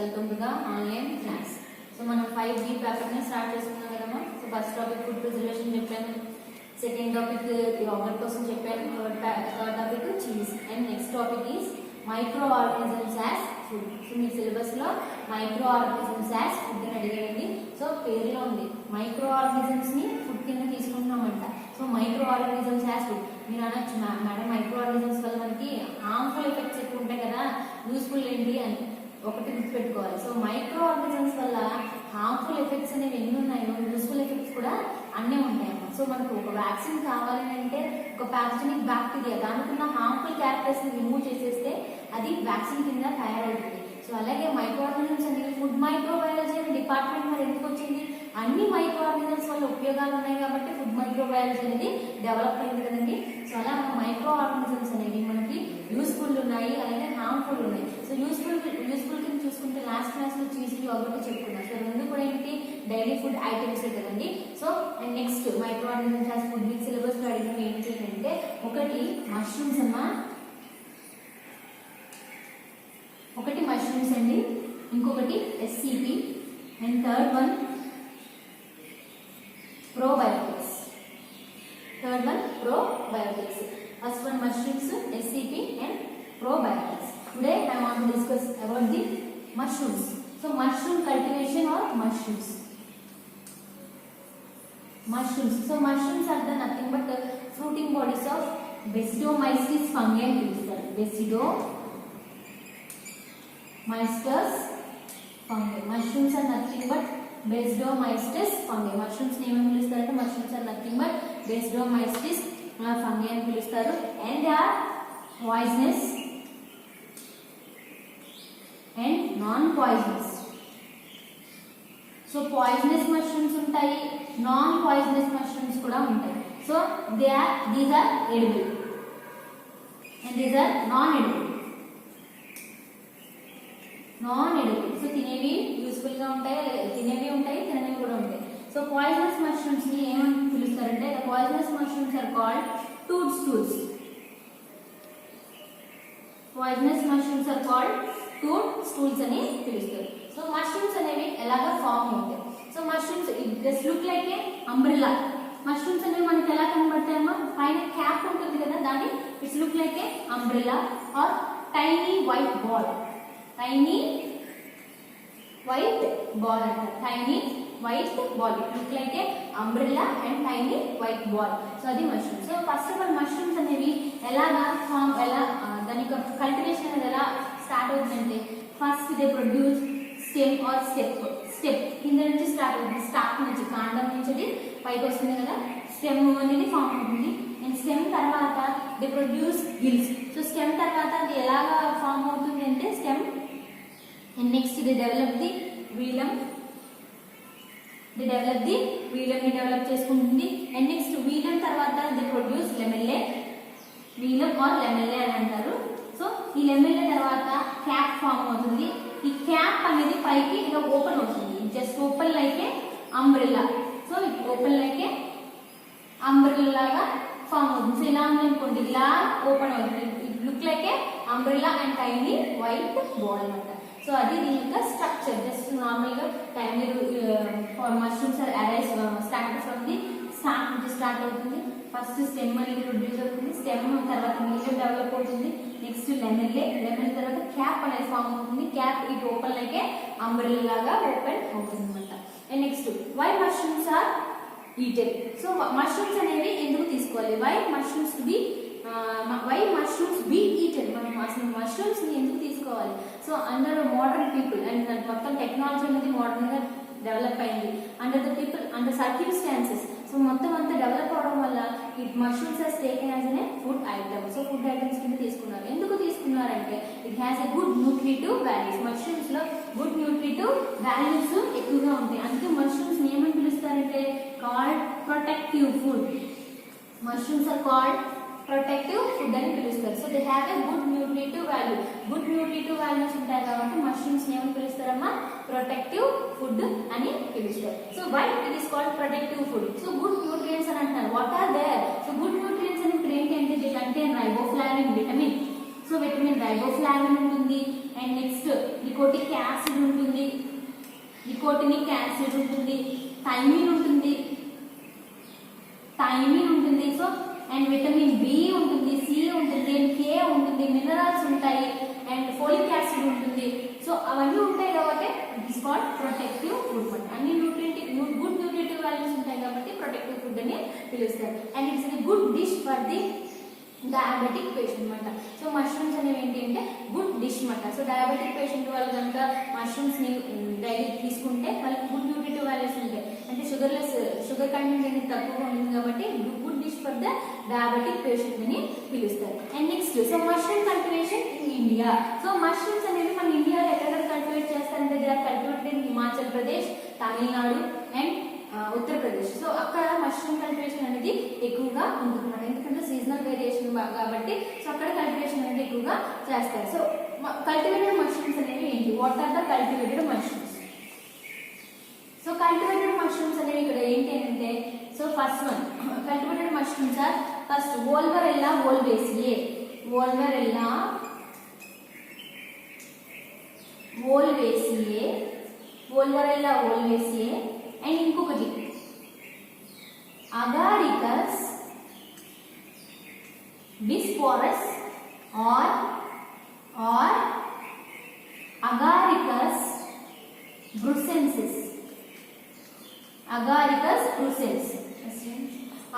Welcome to the online class. So మనం 5B పేపర్ని start చేసుకున్నాం కదమ్మా. So first topic food preservation చెప్పాను, సెకండ్ టాపిక్ యోగర్ట్ కోసం చెప్పాను, third topic cheese, and next topic is micro organisms as food. So మీ సిలబస్లో micro organisms as food అని అడిగారండి. సో పేరులో ఉంది మైక్రో ఆర్గానిజమ్స్ని ఫుడ్ కింద తీసుకుంటున్నామంట. So micro organisms as food. మీరు అనొచ్చు మేడం మైక్రో ఆర్గానిజమ్స్ వల్ల మనకి హార్మ్ఫుల్ ఎఫెక్ట్స్ ఎక్కువ ఉంటాయి కదా, యూస్ఫుల్ ఏంటి అని ఒకటి గుర్తుపెట్టుకోవాలి. సో మైక్రో ఆర్గానిజమ్స్ వల్ల హార్మ్ఫుల్ ఎఫెక్ట్స్ అనేవి ఎన్ని ఉన్నాయో యూస్ఫుల్ ఎఫెక్ట్స్ కూడా అన్నీ ఉంటాయన్నమాట. సో మనకు ఒక వ్యాక్సిన్ కావాలి అంటే ఒక ప్యాథోజెనిక్ బ్యాక్టీరియా దానికున్న హార్మ్ఫుల్ క్యారెక్టర్స్ ని రిమూవ్ చేసేస్తే అది వ్యాక్సిన్ కింద తయారవుతుంది. సో అలాగే మైక్రో ఆర్గానిజమ్స్ అనేది ఫుడ్ మైక్రోబయాలజీ అనే డిపార్ట్మెంట్ మరి ఎందుకు వచ్చింది? అన్ని మైక్రో ఆర్గానిజమ్స్ వల్ల ఉపయోగాలు ఉన్నాయి కాబట్టి ఫుడ్ మైక్రోబయాలజీ అనేది డెవలప్ అయింది కదండి. సో అలా మైక్రో ఆర్గానిజమ్స్ అనేవి మనకి యూస్ఫుల్ ఉన్నాయి, అలాగే హార్మ్ఫుల్ ఉన్నాయి. సో యూస్ఫుల్ కింద చూసుకుంటే లాస్ట్ క్లాస్ లో చీజ్ ఒకటి చెప్పుకున్నాం. సో రెండు కూడా ఏంటి డైలీ ఫుడ్ ఐటమ్స్ కదండి. So and next micro organisms as food week syllabus లో అడిగిన ఏంటి అంటే ఒకటి మష్రూమ్స్ అమ్మా, ఒకటి మష్రూమ్స్ అండి, ఇంకొకటి SCP, and third one probiotics. Third one probiotics. First one mushrooms, SCP, and probiotics. Today I want to discuss about the mushrooms. So mushroom cultivation or mushrooms. Mushrooms. So mushrooms are the nothing but the fruiting bodies of Basidiomycetes fungi. Basidiomycetes fungi. Mushrooms are nothing but Basidiomycetes fungi. Mushrooms name అని పిలుస్తారంటే mushrooms are nothing but Basidiomycetes fungi అని పిలుస్తారు. And they are poisonous and non poisonous. So poisonous mushrooms ఉంటాయి, non poisonous mushrooms కూడా ఉంటాయి. So these are edible and these are non edible. So తినేవి useful గా ఉంటాయి, తినేవి ఉంటాయి, తిననివి కూడా ఉంటాయి. సో పాయిజనస్ మష్రూమ్స్ ని ఏమని పిలుస్తారంటే poisonous mushrooms are called toadstools. Poisonous mushrooms are called toadstools అని పిలుస్తారు. సో మష్రూమ్స్ అనేవి ఎలాగా ఫామ్ అవుతాయి? So mushrooms just look like a umbrella. Mushrooms అనేవి మనకి ఎలా కనబడతాయమ్మా? పైన క్యాప్ ఉంటుంది కదా, దాన్ని it's look like a umbrella or tiny white ball. Tiny white ball అంటారు. Tiny white ball look like a umbrella and tiny white ball. So అది mushroom. So first of all mushrooms అనేవి ఎలాగా form, దాని యొక్క cultivation అనేది ఎలా start అవుతుందంటే first they produce stem or step కింద నుంచి స్టార్ట్ అవుతుంది. స్టాక్ నుంచి, కాండం నుంచి అది పైకి వస్తుంది కదా, స్టెమ్ అనేది ఫామ్ అవుతుంది. అండ్ స్టెమ్ తర్వాత they produce gills. So stem తర్వాత అది ఎలాగా ఫామ్ అవుతుంది అంటే stem. And next they develop the velum. They develop the velum ni develop చేసుకుంటుంది. And next velum తర్వాత they produce lamellae. velum or lamellae అని అంటారు. సో ఈ lamellae తర్వాత క్యాప్ ఫామ్ అవుతుంది. ఈ క్యాప్ అనేది పైకి ఇలా ఓపెన్ అవుతుంది, just open like a umbrella. So open like a umbrella లాగా ఫామ్ అవుతుంది. సో ఇలా ఉందనుకోండి, ఇలా ఓపెన్ అవుతుంది, it look like a umbrella and tiny white ball అన్నమాట. సో అది దీని యొక్క స్ట్రక్చర్. జస్ట్ నార్మల్ గా mushrooms are arise start from the start నుంచి స్టార్ట్ అవుతుంది. ఫస్ట్ స్టెమ్ అనేది ప్రొడ్యూస్ అవుతుంది, స్టెమ్ తర్వాత మీడియం డెవలప్ అవుతుంది. నెక్స్ట్ లెమెల్లే తర్వాత క్యాప్ అనేది ఫామ్ అవుతుంది. Cap it open like a umbrella లాగా ఓపెన్ అవుతుంది అనమాట. And next why mushrooms are eated. So mushrooms అనేవి ఎందుకు తీసుకోవాలి? Why mushrooms be eated. మనం అసలు మష్రూమ్స్ ని ఎందుకు తీసుకోవాలి? So under modern people and మొత్తం టెక్నాలజీ అనేది మోడర్న్ గా డెవలప్ అయింది. Under the people under circumstances. So మొత్తం అంతా డెవలప్ అవడం వల్ల ఈ mushrooms are taken as a food item. So food items కింద తీసుకున్నారు. ఎందుకు తీసుకున్నారంటే it has a good nutritive values. Mushrooms లో గుడ్ న్యూట్రిటివ్ వాల్యూస్ ఎక్కువగా ఉంటాయి. అందుకే మష్రూమ్స్ ఏమని పిలుస్తారంటే called protective food. Mushrooms are called protective food అని పిలుస్తారు. So they have a good nutritive value. Good nutritive values ఉంటాయి కాబట్టి మష్రూమ్స్ ఏమని పిలుస్తారమ్మా? ప్రొటెక్టివ్ ఫుడ్ అని పిలుస్తారు. So why it is called protective food? So good nutrients అని అంటారు. What are there? So good nutrients అని ఇప్పుడు ఏంటి అంటే they contain riboflavin vitamin. So vitamin riboflavin ఉంటుంది, అండ్ నెక్స్ట్ నికోటిక్ యాసిడ్ ఉంటుంది, నికోటినిక్ యాసిడ్ ఉంటుంది, థైమిన్ ఉంటుంది, సో అండ్ విటమిన్ బి ఉంటుంది, సి ఉంటుంది, అండ్ కే ఉంటుంది, మినరల్స్ ఉంటాయి, అండ్ ఫోలిక్ యాసిడ్ ఉంటుంది. సో అవన్నీ ఉంటాయి కాబట్టి it is called protective food అంట. అన్ని గుడ్ న్యూట్రిటివ్ వాల్యూస్ ఉంటాయి కాబట్టి ప్రొటెక్టివ్ ఫుడ్ అని పిలుస్తారు. And it's a good dish for the diabetic patient అనమాట. సో మష్రూమ్స్ అనేవి ఏంటి అంటే గుడ్ డిష్ అనమాట. సో డయాబెటిక్ పేషెంట్ వాళ్ళు కనుక మష్రూమ్స్ ని డైలీ తీసుకుంటే వాళ్ళకి గుడ్ న్యూట్రిటివ్ వాల్యూస్ ఉంటాయి. అంటే షుగర్ కంటెంట్ అనేది తక్కువగా ఉంటుంది కాబట్టి good dish for the diabetic patient అని పిలుస్తారు. And next so mushroom cultivation in India. So mushrooms అనేవి మన ఇండియాలో ఎక్కడ కల్టివేట్ చేస్తారంటే they are cultivated in Himachal Pradesh, Tamil Nadu and Uttar Pradesh. So అక్కడ మష్రూమ్ కల్టివేషన్ అనేది ఎక్కువగా ఉంటుంది, ఎందుకంటే సీజనల్ వేరియేషన్ కాబట్టి సో అక్కడ కల్టివేషన్ అనేది ఎక్కువగా చేస్తారు. సో కల్టివేటెడ్ మష్రూమ్స్ అనేవి ఏంటి, what are the cultivated mushrooms? So cultivated mushrooms అనేవి ఇక్కడ ఏంటి అంటే so first one cultivated mushrooms are first Volvariella volvacea, Volvariella volvacea, Volvariella volvacea. And ఇంకొకటి Agaricus bisporus or Agaricus brunnescens, Agaricus brunnescens,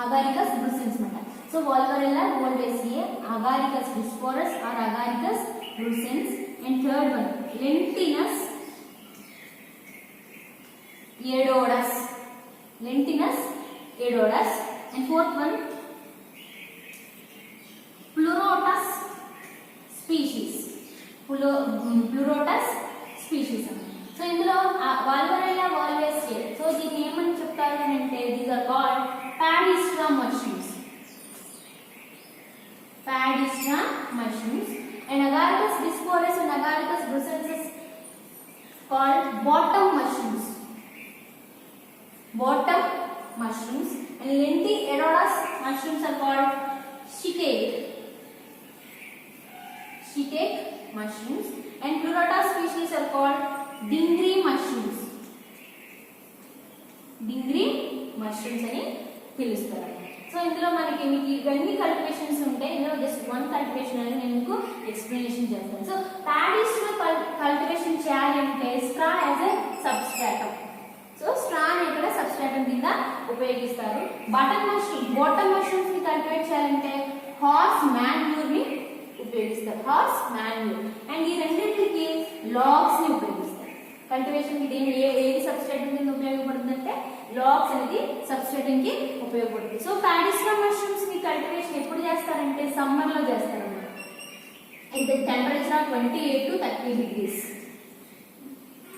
Agaricus brunnescens అన్నమాట. So Volvariella volvacea, Agaricus bisporus or Agaricus brunnescens. And third one Lentinus edodes, Lentinus edodes. And fourth one Pleurotus species, Pleurotus species. So ఇందులో Volvariella volvacea, so దీన్ని ఏమని చెప్తారు అని అంటే these are called paddy straw mushrooms, paddy straw mushrooms. And Agaricus bisporus and Agaricus బ్రుసెన్సిస్ called bottom mushrooms, bottom mushrooms. And Lentiodorus mushrooms are called shiitake, shiitake mushrooms. And Pleurotus species are called dingri mushrooms, dingri mushrooms అని పిలుస్తారు. So ఇందులో మనకి ఇవన్నీ cultivations ఉంటాయి, ఇందులో just one cultivation అనేది నేను మీకు ఎక్స్ప్లెనేషన్ చేస్తాను. సో పాడిస్ట్రా కల్టివేషన్ చేయాలి అంటే straw as a substratum. So straw ని ఇక్కడ సబ్స్ట్రాటమ్ కింద ఉపయోగిస్తారు. బాటమ్ మష్రూమ్స్ ని కల్టివేట్ చేయాలంటే హార్స్ మాన్యూర్ ని ఉపయోగిస్తారు, హార్స్ మాన్యూర్. అండ్ ఈ రెండింటికి లాగ్స్ ని ఉపయోగిస్తారు. కల్టివేషన్ కి దేని ఏది సబ్స్ట్రాటమ్ కింద ఉపయోగపడుతుందంటే లాగ్స్ అనేది సబ్స్ట్రాటమ్ కి ఉపయోగపడుతుంది. సో పాడిస్ట్రా మష్రూమ్స్ ని కల్టివేషన్ ఎప్పుడు చేస్తారంటే సమ్మర్ లో చేస్తారు అన్నమాట. ఇది temperature of 28 to 30 degrees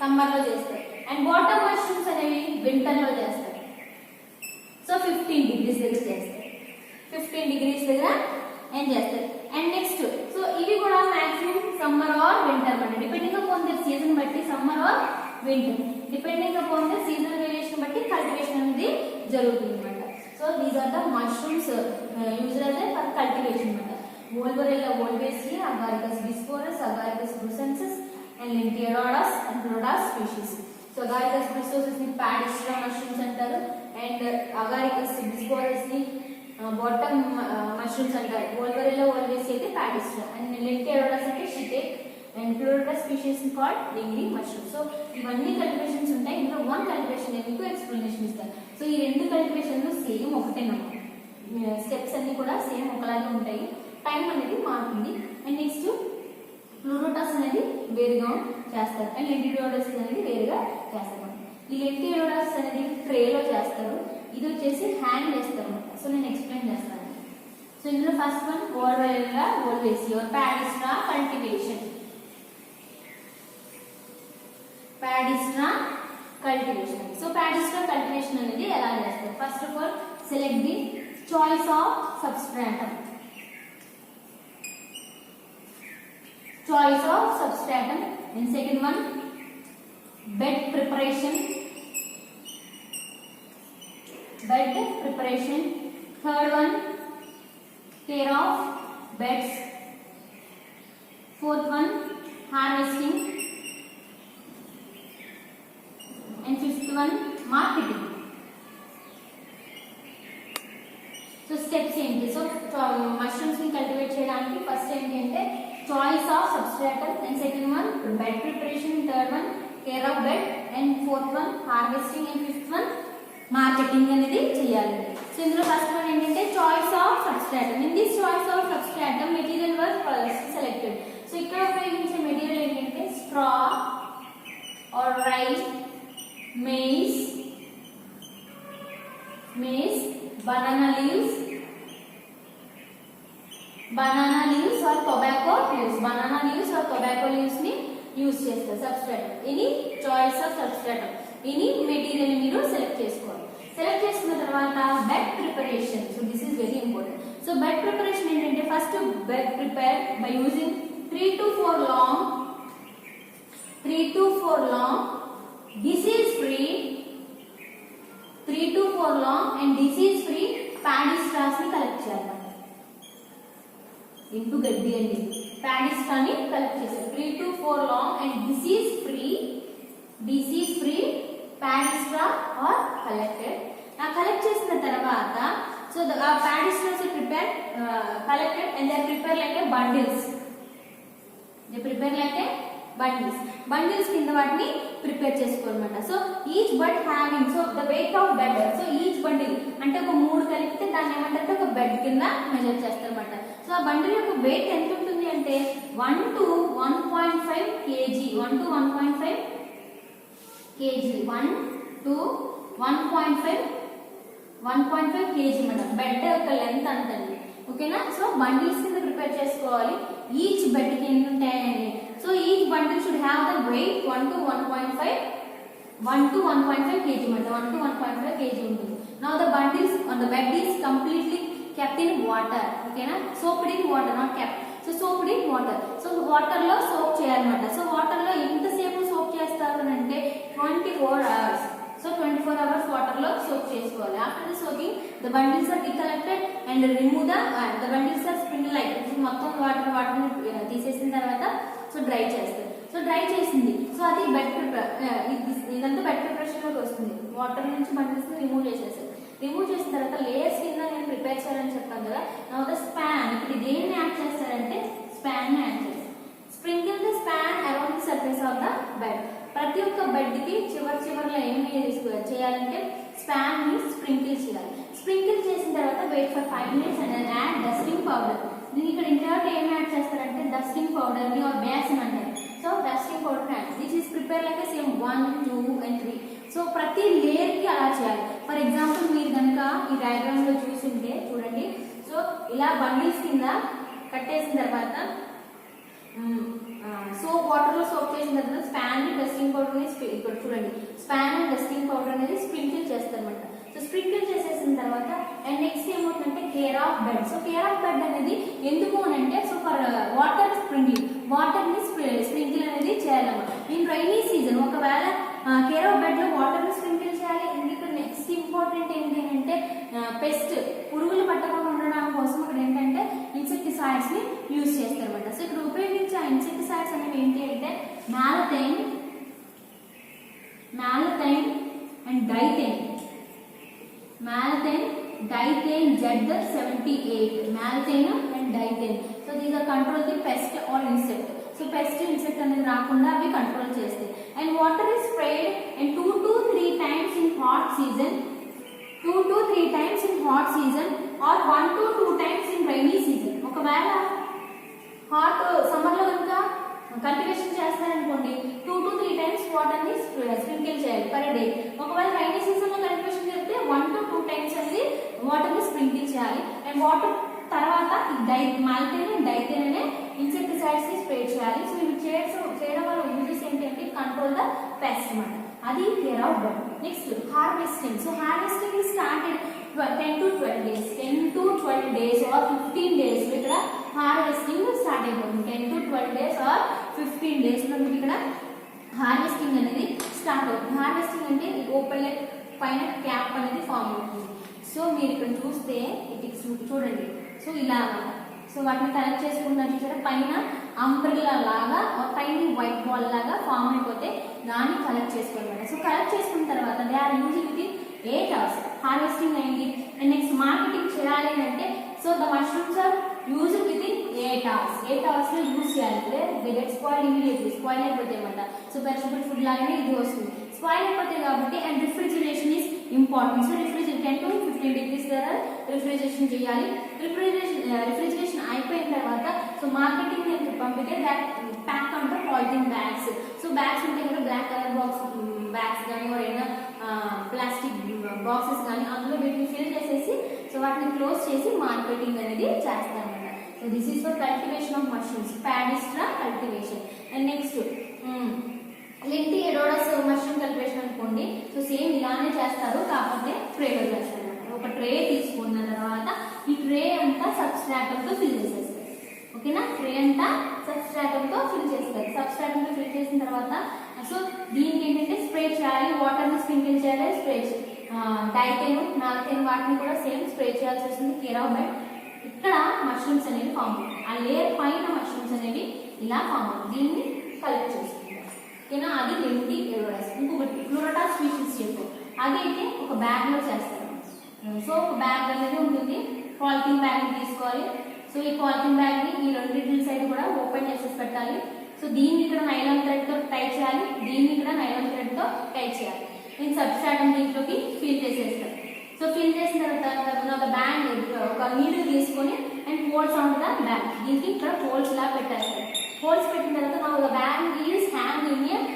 summer లో చేస్తారు. అండ్ బాటమ్ మష్రూమ్స్ అనేవి వింటర్ లో చేస్తారు. సో 15 degrees దగ్గర చేస్తారు, 15 degrees దగ్గర ఏం చేస్తారు. అండ్ నెక్స్ట్ సో ఇవి కూడా మాక్సిమం సమ్మర్ ఆర్ వింటర్ అన్నమాట, డిపెండింగ్ అపాన్ ద సీజన్ బట్టి summer or winter, depending upon the season variation బట్టి కల్టివేషన్ అనేది జరుగుతుంది అన్నమాట. So these are the mushrooms used as for cultivation అన్నమాట. Volvariella volvacea, Agaricus bisporus, Agaricus brunnescens and లెంటియోడస్ and Pleurotus species. So Agaricus brunnescens ని paddy straw mushrooms అంటారు, and Agaricus bisporus ని button mushrooms అంటారు. వోల్వరెల్లా వోల్వేసియే అయితే paddy straw, and లెంటియోడస్ అంటే shiitake, and Pleurotus species called dhingri mushroom. So ఇవన్నీ cultivations ఉంటాయి, ఇందులో వన్ కల్టివేషన్ మీకు ఎక్స్ప్లెనేషన్ ఇస్తారు. సో ఈ రెండు కల్టివేషన్లు సేమ్ ఒకటేనమాట, స్టెప్స్ అన్ని కూడా సేమ్ ఒకలాగే ఉంటాయి, టైం అనేది మారుతుంది. అండ్ నెక్స్ట్ ప్లూరోటస్ అనేది వేరుగా చేస్తారు, అండ్ లెంటియోడస్ అనేది వేరుగా చేస్తారు. ఈ లెంటియోడస్ అనేది ట్రేలో చేస్తారు, ఇది వచ్చేసి హ్యాండ్ వేస్తారు అనమాట. సో నేను ఎక్స్ప్లెయిన్ చేస్తాను. సో ఇందులో first one Volvariella volvacea or paddy straw cultivation. Paddy straw cultivation. So paddy straw cultivation అనేది ఎలా చేస్తారు? First of all select the choice of substratum, choice of substratum. And second one bed preparation, bed preparation. Third one care of beds. Fourth one harvesting and fifth one marketing. So steps ఏంటి? So mushrooms ని cultivate చేయడానికి first ఏంటి అంటే choice of substratum, and second one bed preparation, third one care of bed, and fourth one harvesting, and fifth one marketing అనేది చేయాలి. So ఇందులో first one ఏంటంటే choice of substratum. In this choice of substratum material was first selected. So ఇక్కడ ఉపయోగించే material ఏంటంటే straw or rice, maize, banana leaves or tobacco leaves. Banana leaves or tobacco leaves ni use చేస్తారు substrate. ఇది choice of substrate. ఇది material మీరు select చేసుకోవాలి. Select చేసుకున్న తర్వాత bed preparation. So this is very important. So bed preparation ఏంటంటే first bed prepare by using 3 to 4 long disease free 3 to 4 long and disease free paddy straws ని collect చేయాలి. Into గడ్డి అండి paddy straw ని collect చేయాలి. 3 to 4 long and disease free paddy straw are collected. Collect చేసిన తర్వాత so paddy straws are prepared, collected, and they are prepared like a bundles. Bundles కింద వాటిని ప్రిపేర్ చేసుకోవాలన్నమాట. So each bud having so the weight of bed. So each bundle అంటే ఒక 3 కలిపితే దాన్ని ఏమంటారంటే ఒక బెడ్ కింద మెజర్ చేస్తారన్నమాట. సో ఆ బండిల్ యొక్క వెయిట్ ఎంత ఉంటుంది అంటే 1 to 1.5 kg. 1 to 1.5 kg. 1 to 1.5 kg అన్నమాట. బెడ్ యొక్క లెంత్ అంతండి. ఓకేనా? సో బండిల్స్ కింద ప్రిపేర్ చేసుకోవాలి. ఈచ్ బెడ్ కి ఎన్ని ఉంటాయని. So each bundle should have the weight 1 to 1.5 kg మాట. 1 to 1.5 kg ఉంటుంది. Now the bundles on the bed is completely kept in water. ఓకేనా? soaked in water, not kept. So soaked in water. So water లో soak చేయాలన్నమాట. So water లో ఎంతసేపు soak చేస్తారు అంటే 24 hours. So 24 hours water లో soak చేసుకోవాలి. After the soaking the bundles are decollected and remove the bundles or sprinkle like. మొత్తం water తీసేసిన తర్వాత సో డ్రై చేస్తారు. సో డ్రై చేసింది. సో అది బెడ్ ప్రిపేర్, ఇదంతా బెడ్ ప్రిపరేషన్ లోకి వస్తుంది. వాటర్ నుంచి బండిల్స్ ని రిమూవ్ చేసేస్తారు. రిమూవ్ చేసిన తర్వాత లేయర్స్ కింద నేను ప్రిపేర్ చేయాలని చెప్పాను కదా. Now the span. ఇప్పుడు దేన్ని యాడ్ చేస్తారంటే స్పాన్ ని యాడ్ చేస్తారు. Sprinkle the span around the surface of the bed. ప్రతి ఒక్క బెడ్ కి చివరిలో ఏమి చేయాలంటే స్పాన్ ని స్ప్రింకిల్ చేయాలి. స్ప్రింకిల్ చేసిన తర్వాత wait for 5 minutes and add dusting powder. దీనికి ఇక్కడ ఇంటర్వ్యూట్ ఏం యాడ్ చేస్తారంటే డస్టింగ్ పౌడర్ ని ఆర్ బేసన్ అంటారు. So dusting powder add. This is prepare like same 1, 2 and 3. So ప్రతి లేయర్ కి అలా చేయాలి. ఫర్ ఎగ్జాంపుల్ మీరు కనుక ఈ డయాగ్రామ్ లో చూసుంటే చూడండి. సో ఇలా బండిల్స్ కింద కట్టేసిన తర్వాత సో వాటర్ లో సోక్ చేసిన తర్వాత స్పాన్ డస్టింగ్ పౌడర్ ని ఇక్కడ చూడండి స్పాన్ అండ్ డస్టింగ్ పౌడర్ అనేది స్ప్రింకిల్ చేస్తారన్నమాట. సో స్ప్రింకిల్ చేసేసిన తర్వాత అండ్ నెక్స్ట్ ఏమవుతుందంటే care of bed. So care of bed అనేది ఎందుకు అని అంటే so for water sprinkle, water ని స్ప్రింకిల్ అనేది చేయాలన్నమాట. ఇన్ రైనీ సీజన్ ఒకవేళ కేర్ ఆఫ్ బెడ్ లో వాటర్ ని స్ప్రింకిల్ చేయాలి. ఇక్కడ నెక్స్ట్ ఇంపార్టెంట్ ఏంటి అంటే పెస్ట్ పురుగులు పట్టకుండా ఉండడం కోసం ఇక్కడ ఏంటంటే ఇన్సెక్టిసైడ్స్ ని యూజ్ చేస్తారన్నమాట. సో ఇక్కడ ఉపయోగించే ఇన్సెక్టిసైడ్స్ అనేవి ఏంటి అంటే మ్యాలథైన్ and డైథైన్. Diethane Z78. Malthane and diethane. So these are control the pest or insect. So pest insect అనేది రాకుండా అవి కంట్రోల్ చేస్తాయి. And water is sprayed and 2 to 3 times in hot season. 2 to 3 times in hot season or 1 to 2 times in rainy season. ఒకవేళ hot summer లో కనుక cultivation చేస్తారనుకోండి 2 to 3 times water ని sprinkle చేయాలి per day. ఒకవేళ rainy season లో cultivation చేస్తే 1 to 2 times అనేది water ని స్ప్రింకిల్ చేయాలి. అండ్ వాటర్ తర్వాత మాల్థైన్ అండ్ డైథైన్ అనే ఇన్సెక్టిసైడ్స్ ని స్ప్రే చేయాలి. సో ఇవి చేయడం వల్ల యూజెస్ ఏంటంటే కంట్రోల్ ద పెస్ట్ అన్నమాట. అది care of bed. Next harvesting. So harvesting is started 10 to 12 days. 10 to 12 days or 15 days ఇక్కడ హార్వెస్టింగ్ స్టార్ట్ అయిపోతుంది. 10 to 12 days or 15 days లో మీకు ఇక్కడ హార్వెస్టింగ్ అనేది స్టార్ట్ అవుతుంది. హార్వెస్టింగ్ అంటే ఓపెన్ పైన క్యాప్ అనేది ఫామ్ అవుతుంది. సో మీరు ఇక్కడ చూస్తే ఇది చూడండి. సో ఇలా సో వాటిని కలెక్ట్ చేసుకున్నట్టు ఇక్కడ పైన అంబ్రెల్లా లాగా ఒక టైనీ వైట్ బాల్ లాగా ఫామ్ అయిపోతే దాన్ని కలెక్ట్ చేసుకోవాలన్నమాట. సో కలెక్ట్ చేసుకున్న తర్వాత they are using within 8 hours. Harvesting అయింది అండ్ నెక్స్ట్ మార్కెటింగ్ చేయాలి అంటే so the mushrooms are use within 8 hours. 8 hours లో యూజ్ చేయాలి. They get spoil immediately, spoil అయిపోతాయి అన్నమాట. సో పెరిషబుల్ ఫుడ్ లాగానే ఇది వస్తుంది, స్పాయిల్ అయిపోతాయి కాబట్టి. And refrigeration is important. So 10 to 15 degrees దగ్గర రిఫ్రిజిరేషన్ చేయాలి. రిఫ్రిజిరేషన్ అయిపోయిన తర్వాత సో మార్కెటింగ్ పంపితే దాట్ ప్యాక్ అంటే పాలిథిన్ బ్యాగ్స్. సో బ్యాగ్స్ ఉంటాయి కదా, బ్లాక్ కలర్ బ్యాగ్స్ కానీ ఏదైనా ప్లాస్టిక్ బాక్సెస్ కానీ అందులో వీటిని ఫిల్ చేసేసి సో వాటిని క్లోజ్ చేసి మార్కెటింగ్ అనేది చేస్తారన్నమాట. So this is for cultivation of mushrooms, paddy straw cultivation. And next Lentinus edodes mushroom cultivation అనుకోండి. సో సేమ్ ఇలానే చేస్తారు, కాకపోతే ట్రేలో చేస్తారు అన్నమాట. ఒక ట్రే తీసుకున్న తర్వాత ఈ ట్రే అంతా సబ్స్ట్రాటమ్ తో ఫిల్ చేసేస్తారు. ఓకేనా, ట్రే అంతా సబ్స్ట్రాటమ్ తో ఫిల్ చేస్తారు. సబ్స్ట్రాటమ్ తో ఫిల్ చేసిన తర్వాత సో దీనికి ఏంటంటే స్ప్రే చేయాలి, వాటర్ ని స్ప్రింకిల్ చేయాలి, స్ప్రే డైటేను నాలుగైన వాటిని కూడా సేమ్ స్ప్రే చేయాల్సి వస్తుంది. కేర్ ఆఫ్ బెడ్ ఇక్కడ మష్రూమ్స్ అనేవి ఫామ్ అవుతాయి. ఆ లేయర్ పైన మష్రూమ్స్ అనేవి ఇలా ఫామ్ అవుతాయి. దీన్ని కలెక్ట్ చేసుకుంటాం. ఓకేనా, అది లెంటి ఎడోడస్. ఇంకొకటి ఫ్లోరటా స్పీషీస్ చెప్పు, అదైతే ఒక బ్యాగ్ లో చేస్తారు. సో ఒక బ్యాగ్ అనేది ఉంటుంది, పాలిథిన్ బ్యాగ్ ని తీసుకోవాలి. సో ఈ పాలిథిన్ బ్యాగ్ ని ఈ రెండింటి సైడ్ కూడా ఓపెన్ చేసేసి పెట్టాలి. సో దీన్ని ఇక్కడ నైలాన్ థ్రెడ్ తో టై చేయాలి, దీన్ని ఇక్కడ నైలాన్ థ్రెడ్ తో టై చేయాలి. నేను సబ్స్ట్రాటమ్ దీంట్లోకి ఫిల్ చేసేస్తాను. సో ఫిల్ చేసిన తర్వాత ఒక బ్యాండ్ ఒక నీడిల్ తీసుకొని and holes on the bag, దీనికి ఇక్కడ హోల్స్ లా పెట్టేస్తాను. హోల్స్ పెట్టిన తర్వాత ఒక bag is hang in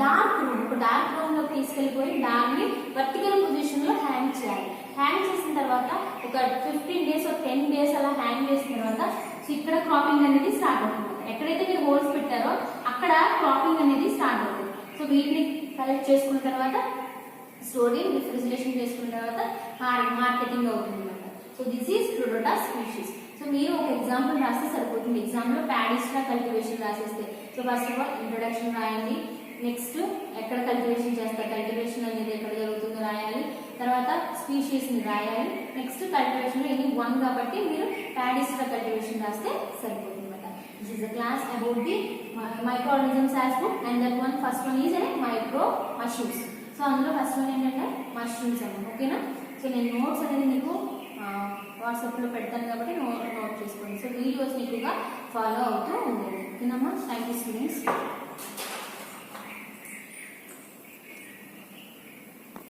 dark room. ఒక డార్క్ రూమ్ లోకి తీసుకెళ్లిపోయి బ్యాగ్ ని వర్టికల్ పొజిషన్ లో హ్యాంగ్ చేయాలి. హ్యాంగ్ చేసిన తర్వాత ఒక 15 days or 10 days అలా హ్యాంగ్ చేసిన తర్వాత సో ఇక్కడ క్రాపింగ్ అనేది స్టార్ట్ అవుతుంది. ఎక్కడైతే మీరు హోల్స్ పెట్టారో అక్కడ క్రాపింగ్ అనేది స్టార్ట్ అవుతుంది. సో వీటిని కలెక్ట్ చేసుకున్న తర్వాత స్టోరింగ్ రిఫ్రిజిరేషన్ చేసుకున్న తర్వాత మార్కెటింగ్ అవుతుంది అనమాట. So this is Pleurotus species. So మీరు ఒక ఎగ్జాంపుల్ రాస్తే సరిపోతుంది. ఎగ్జామ్ లో పాడిస్ట్రా కల్టివేషన్ రాసేస్తే so first of all introduction రాయండి. నెక్స్ట్ ఎక్కడ కల్టివేషన్ చేస్తారు, కల్టివేషన్ అనేది ఎక్కడ జరుగుతుందో రాయాలి. తర్వాత స్పీషీస్ ని రాయాలి. నెక్స్ట్ కల్టివేషన్ లో ఇది 1 కాబట్టి మీరు పాడిస్ట్రా కల్టివేషన్ రాస్తే సరిపోతుంది అనమాట. This is the class about the microorganisms as book and that one first one is a micro mushrooms. So అందులో ఫస్ట్ వన్ ఏంటంటే మష్రూమ్స్ అన్నమాట. ఓకేనా, సో నేను నోట్స్ అనేది మీకు వాట్సాప్లో పెడతాను కాబట్టి నోట్ చేసుకోండి. సో వీడియోస్ ఎక్కువగా ఫాలో అవుతూ ఉండండి. ఓకేనమ్మా, థ్యాంక్ యూ స్టూడెంట్స్.